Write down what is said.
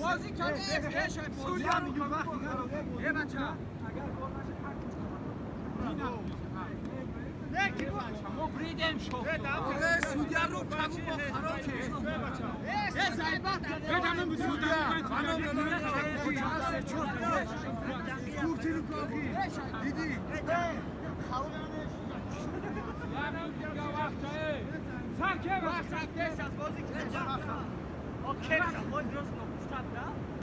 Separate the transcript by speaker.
Speaker 1: بازی کرده سوریان میگه وقتی یه بچه ما بریدم شو سوریان رو کمو با خراب کرد یه زیبات بدم بود سوریان خانم دیدی ساکه وقت از بازی کرد اوکی خود درست نگفتم نه